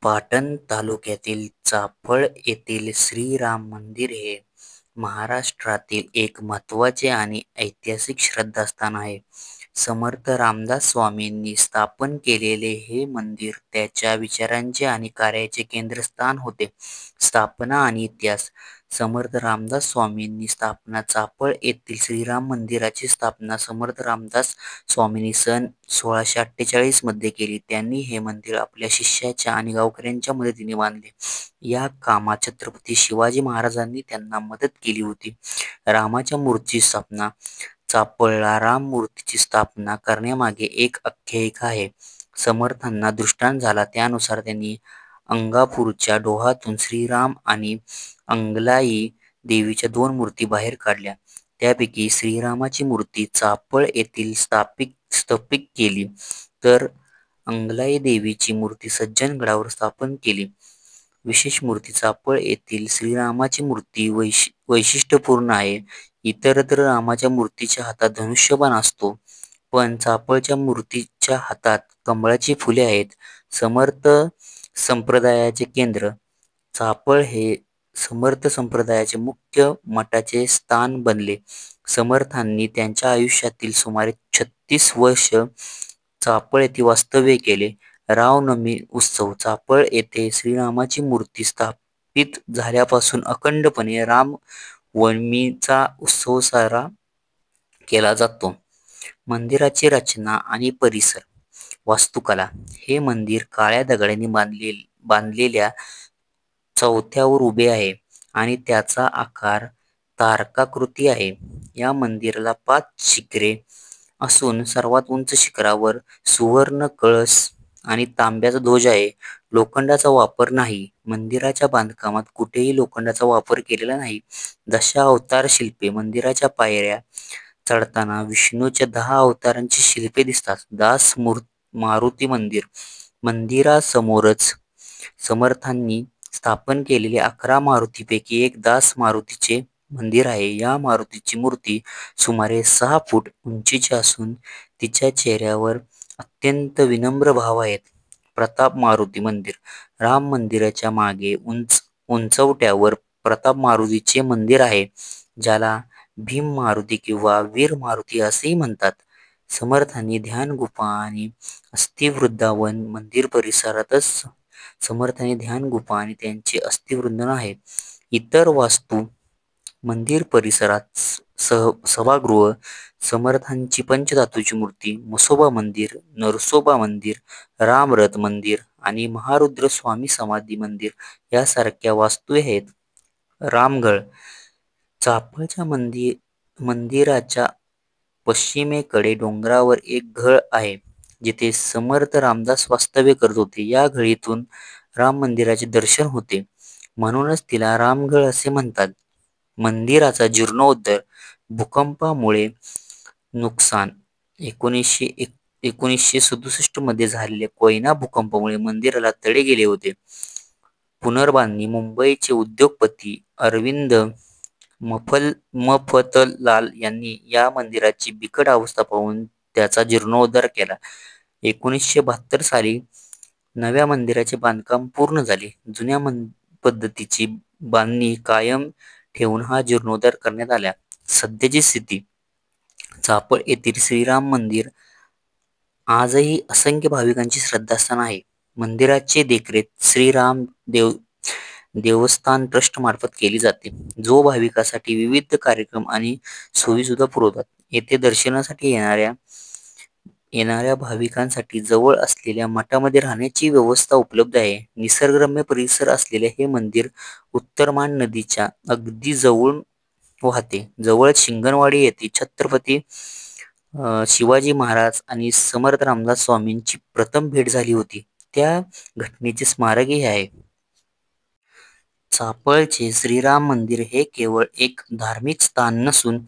पाटण तालुक्यातील चाफळ येथील श्रीराम मंदिर हे महाराष्ट्रातील एक महत्त्वाचे आणि ऐतिहासिक श्रद्धास्थान आहे. समर्थ रामदास स्वामींनी स्थापन केलेले हे मंदिर त्याच्या विचारांचे आणि कार्याचे केंद्रस्थान होते. स्थापना आणि इतिहास. समर्थ रामदास स्वामींनी स्थापना. चाफळ येथील श्रीराम मंदिराची स्थापना समर्थ रामदास स्वामींनी सन 1648 मध्ये केली. त्यांनी हे मंदिर आपल्या शिष्याच्या आणि गावकऱ्यांच्या मदतीने बांधले. या कामात छत्रपती शिवाजी महाराजांनी त्यांना मदत केली होती. रामाच्या मूर्तीची स्थापना. चाफळला राम मूर्तीची स्थापना करण्यामागे एक आख्यायिका आहे. समर्थांना दृष्टांत झाला त्यानुसार त्यांनी अंगापूरच्या डोहातून श्रीराम आणि अंगलाई देवीच्या 2 मूर्ती बाहेर काढल्या. त्यापैकी श्रीरामाची मूर्ती चाफळ येथील स्थापित केली तर अंगलाई देवीची मूर्ती सज्जनगडावर स्थापन केली. विशेष मूर्ती. चाफळ येथील श्रीरामाची मूर्ती वैशिष्ट्यपूर्ण आहे. इतरत्र रामाच्या मूर्तीच्या हातात धनुष्यबाण असतो, पण चाफळच्या मूर्तीच्या हातात कमळाची फुले आहेत. समर्थ संप्रदायाचे केंद्र. चाफळ हे समर्थ संप्रदायाचे मुख्य मठाचे स्थान बनले. समर्थांनी त्यांच्या आयुष्यातील सुमारे 36 वर्ष चाफळ येथे वास्तव्य केले. रामनवमी उत्सव. चाफळ येथे श्रीरामाची मूर्ती स्थापित झाल्यापासून अखंडपणे रामनवमीचा उत्सव साजरा केला जातो. मंदिराची रचना आणि परिसर. वास्तुकला. हे मंदिर काळ्या दगडांनी बांधलेल्या चौथ्यावर उभे आहे आणि त्याचा आकार तारकाकृती आहे. या मंदिराला 5 शिखरे असून सर्वात उंच शिखरावर सुवर्ण कळस आणि तांब्याचा ध्वज आहे. लोखंडाचा वापर नाही. मंदिराच्या बांधकामात कुठेही लोखंडाचा वापर केलेला नाही. दशावतार शिल्पे. मंदिराच्या पायऱ्या चढताना विष्णूच्या 10 अवतारांची शिल्पे दिसतात. मारुती मंदिर. मंदिरासमोरच समर्थांनी स्थापन केलेले 11 मारुतीपैकी एक दास मारुतीचे मंदिर आहे. या मारुतीची मूर्ती सुमारे 6 फूट उंचीची असून तिच्या चेहऱ्यावर अत्यंत विनम्र भाव आहेत. प्रताप मारुती मंदिर. राम मंदिराच्या मागे उंचवट्यावर प्रताप मारुतीचे मंदिर आहे, ज्याला भीम मारुती किंवा वीर मारुती असेही म्हणतात. समर्थांनी ध्यान गुफा आणि अस्थिवृंदावन. मंदिर परिसरातच समर्थांनी ध्यान गुफा आणि त्यांचे अस्थिवृंदावन आहे. इतर वास्तू. मंदिर परिसरात सभागृह, समर्थांची पंचधातूची मूर्ती, म्हसोबा मंदिर, नरसोबा मंदिर, रामरथ मंदिर आणि महारुद्र स्वामी समाधी मंदिर यासारख्या वास्तू आहेत. रामगळ. चाफळच्या मंदिराच्या पश्चिमेकडे डोंगरावर एक घळ आहे, जिथे समर्थ रामदास वास्तव्य करत होते. या घळीतून राम मंदिराचे दर्शन होते, म्हणूनच तिला रामगळ असे म्हणतात. मंदिराचा जीर्णोद्धार. भूकंपामुळे नुकसान. 1967 मध्ये झालेल्या कोयना भूकंपामुळे मंदिराला तडे गेले होते. पुनर्बांधणी. मुंबईचे उद्योगपती अरविंद मफतलाल यांनी या मंदिराची बिकट अवस्था पाहून त्याचा जीर्णोद्धार केला. 1972 साली नव्या मंदिराचे बांधकाम पूर्ण झाले. जुन्या पद्धतीची बांधणी कायम ठेवून हा जीर्णोद्धार करण्यात आला. सध्याची स्थिती. चाफळ येथील श्रीराम मंदिर आजही असंख्य भाविकांची श्रद्धास्थान आहे. मंदिराची देखरेख श्रीराम देवस्थान ट्रस्ट मार्फत केली जाते, जो भाविकांसाठी विविध कार्यक्रम आणि सोयीसुद्धा पुरवतात. येथे दर्शनासाठी येणाऱ्या भाविकांसाठी जवळ असलेल्या मठामध्ये राहण्याची व्यवस्था उपलब्ध आहे. निसर्गरम्य परिसर असलेले हे मंदिर उत्तरमान नदीच्या अगदी जवळ वाहते. जवळच शिंगणवाडी येथे छत्रपती शिवाजी महाराज आणि समर्थ रामदास स्वामींची प्रथम भेट झाली होती, त्या घटनेचे स्मारकही आहे. चाफळचे श्रीराम मंदिर हे केवळ एक धार्मिक स्थान नसून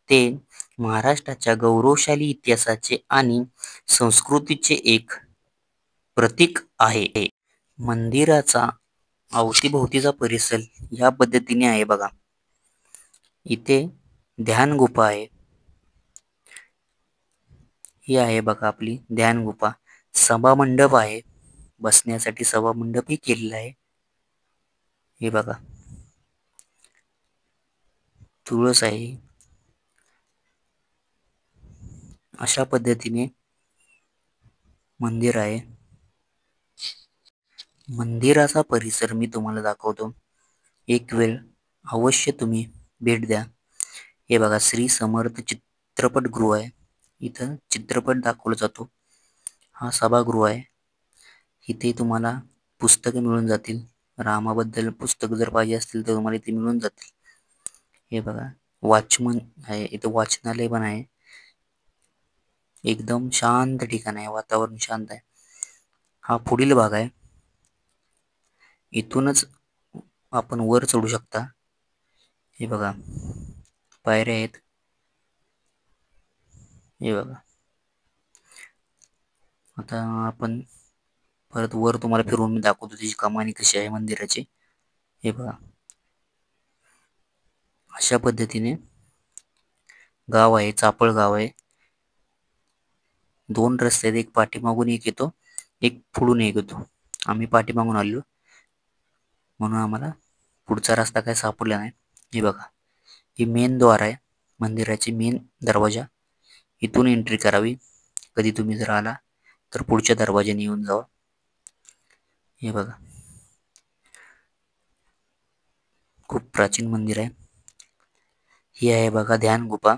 ते महाराष्ट्राच्या गौरवशाली इतिहासाचे आणि संस्कृतीचे एक प्रतीक आहे. मंदिराचा अवतीभोवतीचा परिसर या पद्धतीने आहे बघा. इथे ध्यान गुफा आहे. ही आहे बघा आपली ध्यान गुफा. सभामंडप आहे. बसण्यासाठी सभा मंडपही केलेला आहे. हे बघा, तुळस आहे. अशा पद्धतीने मंदिर आहे. मंदिराचा परिसर मी तुम्हाला दाखवतो. एक वेळ अवश्य तुम्ही भेट द्या. हे बघा, श्री समर्थ चित्रपटगृह आहे. इथं चित्रपट दाखवला जातो. हा सभागृह आहे. इथे तुम्हाला पुस्तके मिळून जातील. रामाबद्दल पुस्तक जर पाहिजे असतील तर तुम्हाला इथे मिळून जातील. हे बघा, वॉचमन आहे. इथे वाचनालय पण आहे. एकदम शांत ठिकाण आहे. वातावरण शांत आहे. हा पुढील भाग आहे. इथूनच आपण वर चढू शकता. हे बघा, पायऱ्या आहेत. हे बघा, आता आपण परत वर तुम्हाला फिरवून मी दाखवतो त्याची कमानी कशी आहे मंदिराची. हे बघा, अशा पद्धतीने गाव आहे. चापळ गाव आहे. दोन रस्ते आहेत. एक पाठीमागून एक येतो, एक पुढून एक येतो. आम्ही पाठीमागून आलो म्हणून आम्हाला पुढचा रस्ता काय सापडला नाही. हे बघा, ही मेन द्वार आहे. मंदिराची मेन दरवाजा. इथून एंट्री करावी. कधी तुम्ही जर आला तर पुढच्या दरवाजाने येऊन जावा. हे बघा, खूप प्राचीन मंदिर आहे. ही आहे बघा ध्यान गुफा.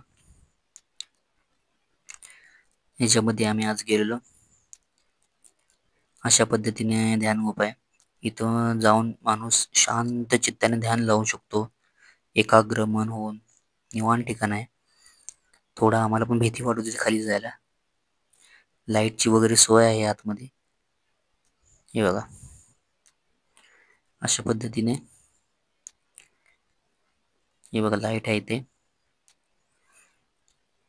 याच्यामध्ये आम्ही आज गेलेलो. अशा पद्धतीने ध्यान गुफा आहे. इथं जाऊन माणूस शांत चित्ताने ध्यान लावू शकतो. एकाग्र मन होऊन निवांत ठिकाण आहे. थोडा आम्हाला पण भीती वाटत होती खाली जायला. लाईटची वगैरे सोय आहे आतमध्ये. हे बघा, अशा पद्धतीने हे बघा लाईट आहे इथे.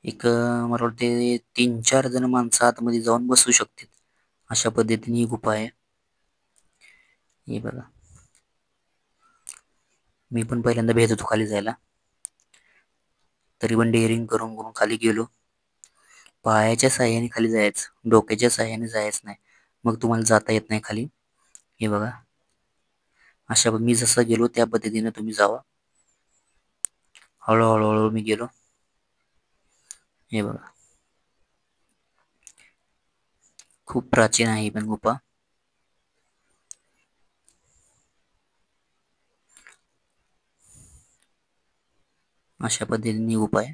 एक मला वाटते 3-4 जण माणसं आतमध्ये जाऊन बसू शकतात. अशा पद्धतीने ही गुफा आहे. हे बघा, मी पण पहिल्यांदा भेट होतो खाली जायला. तरी पण डेअरिंग करून करून खाली गेलो. पायाच्या साह्याने खाली जायचं, डोक्याच्या साह्याने जायचं नाही. मग तुम्हाला जाता येत नाही खाली. हे बघा, अशा मी जसं गेलो त्या पद्धतीने तुम्ही जावा. हळूहळू हळू मी गेलो. हे बघा, खूप प्राचीन आहे ही पण गुफा. अशा पद्धतीने गुफा आहे.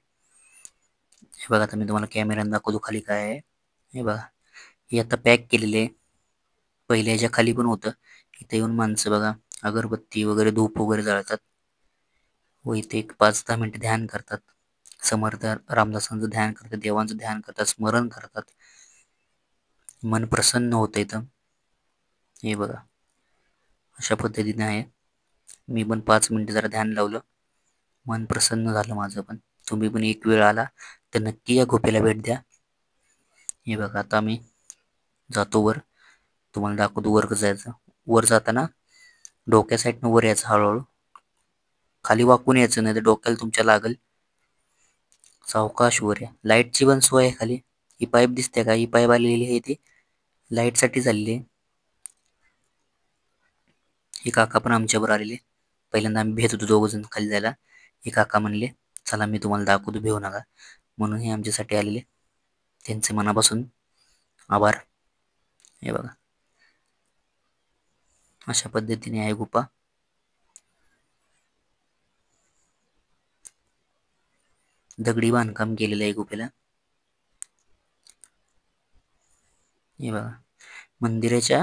हे बघा, आता मी तुम्हाला कॅमेऱ्याने दाखवतो खाली काय आहे. हे बघा, हे आता पॅक केलेले आहे. पहिले ह्याच्या खाली पण होतं. इथे येऊन माणसं बघा अगरबत्ती वगैरे धूप वगैरे जाळतात व इथे एक 5-10 मिनिटे ध्यान करतात. समर्थ रामदासांचं ध्यान करतात. देवांचं ध्यान करतात. स्मरण करतात. मन प्रसन्न होतं इथं. हे बघा, अशा पद्धतीने आहे. मी पण 5 मिनिटे जरा ध्यान लावलं. मन प्रसन्न झालं माझं पण. तुम्ही पण एक वेळ आला तर नक्की या गुफेला भेट द्या. हे बघा, आता मी जातो वर. तुम्हाला दाखवतो वर कसं जायचं. वर जाताना डोक्या साईडनं वर यायचं हळूहळू. खाली वाकून यायचं नाही तर डोक्याला तुमच्या लागल. सावकाश वर या. लाईटची पण सोय आहे खाली. ही पाईप दिसते का? ही पाईप आलेली आहे ती लाईटसाठी झालेली आहे. हे काका पण आमच्यावर आलेले. पहिल्यांदा आम्ही भेट होतो दोघ जण खाली जायला. हे काका म्हणले चला मी तुम्हाला दाखवतो, भेऊ नका, म्हणून हे आमच्यासाठी आलेले. त्यांचे मनापासून आभार. हे बघा, अशा पद्धतीने आहे गुफा. दगडी बांधकाम केलेलं आहे गुफेला. हे बघा, मंदिराच्या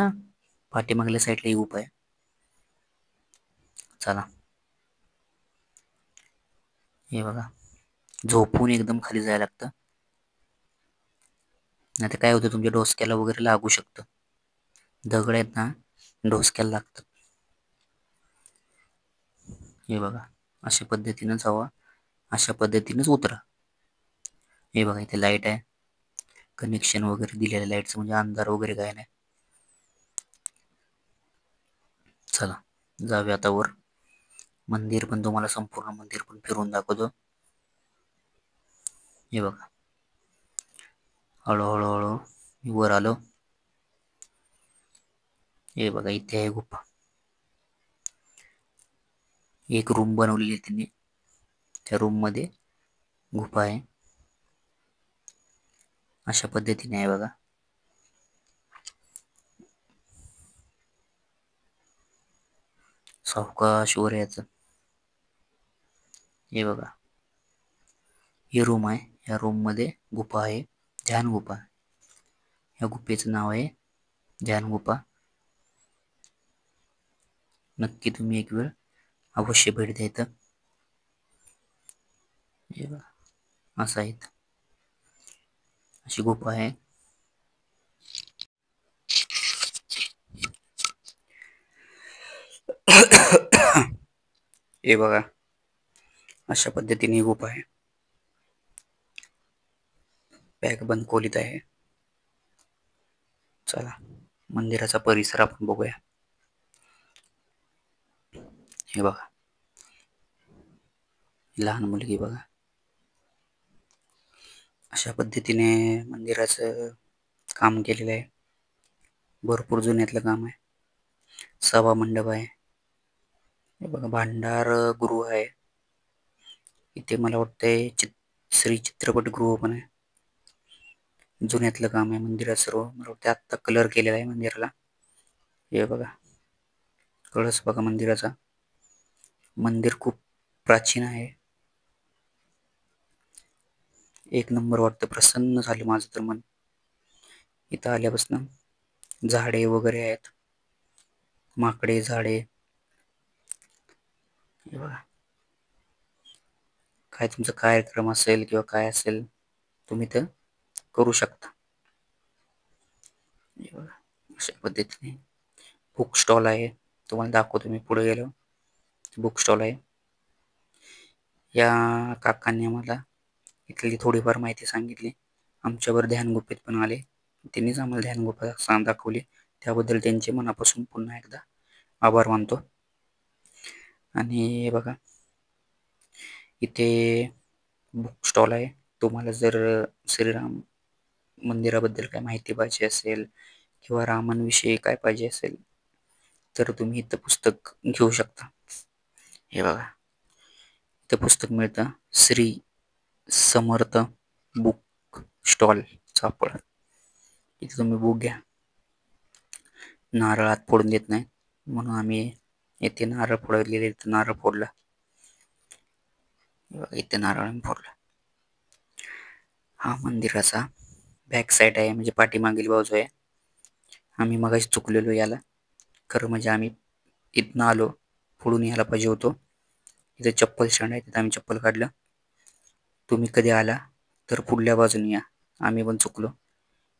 पाठीमागल्या साईडला ही गुफा आहे. चला, हे बघा, झोपून एकदम खाली जायला लागतं. नाही तर काय होतं, तुमच्या डोसक्याला वगैरे लागू शकतं. दगड आहेत ना, डोसक्याला लागतात. हे बघा, अशा पद्धतीनं जावा. अशा पद्धतीनंच उतरा. हे बघा, इथे लाईट आहे. कनेक्शन वगैरे दिलेलं लाईटचं, म्हणजे अंधार वगैरे काय नाही. चला, जाऊया आता वर. मंदिर पण तुम्हाला संपूर्ण मंदिर पण फिरून दाखवतो. हे बघा, हळूहळू हळू मी वर आलो. हे बघा इथे आहे गुफा. एक रूम बनवलेली आहे त्यांनी. त्या रूम मध्ये गुफा आहे. अशा पद्धतीने आहे बघा. सावकाश वर यायचं. हे बघा, ही रूम आहे. या रूम मध्ये गुफा आहे. ध्यान गुफा. या गुफेचं नाव आहे ध्यान गुफा. नक्की तुम्ही एक वेळ अवश्य भेट द्या इथं. हे बघा, असं आहे. अशी गुफा आहे. हे बघा, अशा पद्धतीने गुफा आहे. पॅक बंद खोलीत आहे. चला मंदिराचा परिसर आपण बघूया. हे बघा, लहान मुलगी बघा. अशा पद्धतीने मंदिराचं काम केलेलं आहे. भरपूर जुन्यातलं काम आहे. सभा मंडप आहे. हे बघा, भांडार गृह आहे. इथे मला वाटतंय श्री चित्रपट गृह पण आहे. जुन्यातलं काम आहे मंदिरात सर्व. मला वाटतं आत्ता कलर केलेला आहे मंदिराला. हे बघा, कळस बघा मंदिराचा. मंदिर खूप प्राचीन आहे. एक नंबर वाटतं. प्रसन्न झाले माझं तर मन इथं आल्यापासून. झाडे वगैरे आहेत. माकडे झाडे. हे बघा, काय तुमचा कार्यक्रम असेल किंवा काय असेल तुम्ही तर करू शकता. हे बघा, अशा पद्धतीने बुक स्टॉल आहे. तुम्हाला दाखवतो मी पुढे गेलो. बुक स्टॉल आहे. या काकांनी मला इथली थोडीफार माहिती सांगितली. आमच्यावर ध्यान गुफेत पण आले. त्यांनीच आम्हाला ध्यान गुफा दाखवली. त्याबद्दल त्यांचे मनापासून पुन्हा एकदा आभार मानतो. आणि हे बघा, इथे बुक स्टॉल आहे. तुम्हाला जर श्रीराम मंदिराबद्दल काय माहिती पाहिजे असेल किंवा रामांविषयी काय पाहिजे असेल तर तुम्ही इथं पुस्तक घेऊ शकता. हे बघा, इथं पुस्तक मिळतं. Shri Samarth book stall Chaphal. इथे तुम्ही बुक घ्या. नारळ आत फोडून देत नाही म्हणून आम्ही येथे नारळ फोडलेले. इथं नारळ फोडला. इथे नारळ फोडला. हा मंदिराचा बॅक साइड आहे, म्हणजे पाठीमागील बाजू आहे. आम्ही मगाशी चुकलेलो याला. खरं म्हणजे आम्ही इथनं आलो, पुढून यायला पाहिजे होतो. इथे चप्पल स्टँड आहे, तिथे आम्ही चप्पल काढलं. तुम्ही कधी आला तर पुढल्या बाजूने या. आम्ही पण चुकलो.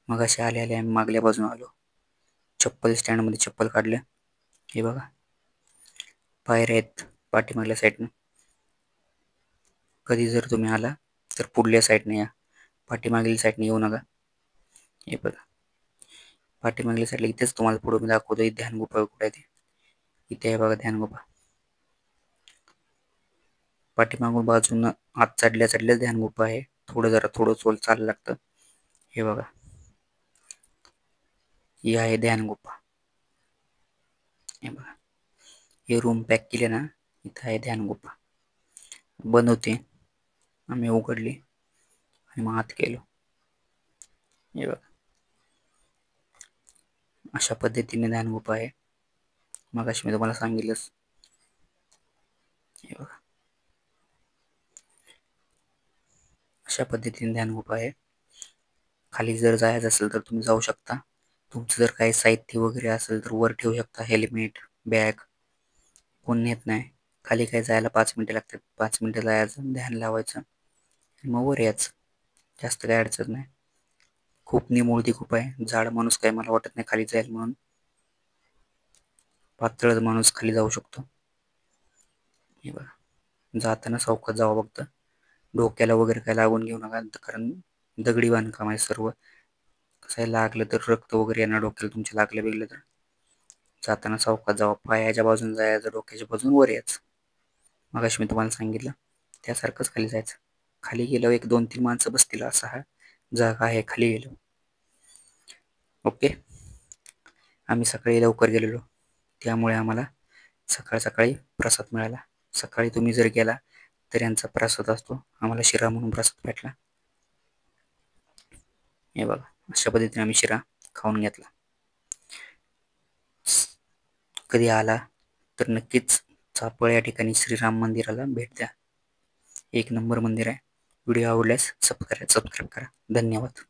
मगाशी आले आले आम्ही मागल्या बाजूने आलो. चप्पल स्टँड मध्ये चप्पल काढलं. हे बघा, पायऱ्या आहेत पाठीमागल्या साईडनं. कधी जर तुम्ही आला तर पुढल्या साईडने या. पाठीमागील साईडने येऊ नका. हे बघा, पाठीमागल्या साईडला इथेच तुम्हाला पुढे मी दाखवतो. ध्यान गुफा कुठे आहे ते. इथे आहे बघा ध्यान गुफा. पाठीमागून बाजून आत चढल्या चढल्या ध्यान गुफा आहे. थोडं चालायला लागतं. हे बघा, ही आहे ध्यान गुफा. हे बघा, हे रूम पॅक केले ना, इथं आहे ध्यान गुफा. बंद होते. आम्ही उघडली आणि मग आत गेलो. हे बघा, अशा पद्धतीने ध्यान गुफा आहे. मगाशी मी तुम्हाला सांगितलंच. हे बघा, अशा पद्धतीने ध्यान गुफा आहे. खाली जर जायचं असेल तर तुम्ही जाऊ शकता. तुमचं जर काही साहित्य वगैरे असेल तर वर ठेवू शकता. Helmet, bag. कोण नेत नाही. खाली काय जायला 5 मिनिटं लागतात. 5 मिनिटं जायचं, ध्यान लावायचं, मग वर यायचं. जास्त काय अडचण नाही. खूप निमुळती खूप आहे. जाड माणूस काय मला वाटत नाही खाली जाईल म्हणून. पातळ माणूस खाली जाऊ शकतो. हे बघा, जाताना सावकाश जावं फक्त. डोक्याला वगैरे काय लागून घेऊ नका, कारण दगडी बांधकाम आहे सर्व. कसं लागलं तर रक्त वगैरे येणार डोक्याला तुमच्या. लागलं बिगलं तर जाताना सावकाश जावं. पायाच्या बाजून जायचं, डोक्याच्या बाजून वर यायचं. मगाशी मी तुम्हाला सांगितलं त्यासारखंच खाली जायचं. खाली गेल्यावर 1-2-3 माणसं बसतील असा हा जागा आहे खाली गेलो. ओके. आम्ही सकाळी लवकर गेलेलो, त्यामुळे आम्हाला सकाळ सकाळी प्रसाद मिळाला. सकाळी तुम्ही जर गेला तर यांचा प्रसाद असतो. आम्हाला शिरा म्हणून प्रसाद भेटला. हे बघा, अशा पद्धतीने आम्ही शिरा खाऊन घेतला. कधी आला तर नक्कीच चाफळ या ठिकाणी श्रीराम मंदिराला भेट द्या. एक नंबर मंदिर आहे. व्हिडिओ आवडल्यास सबस्क्राईब करा. धन्यवाद.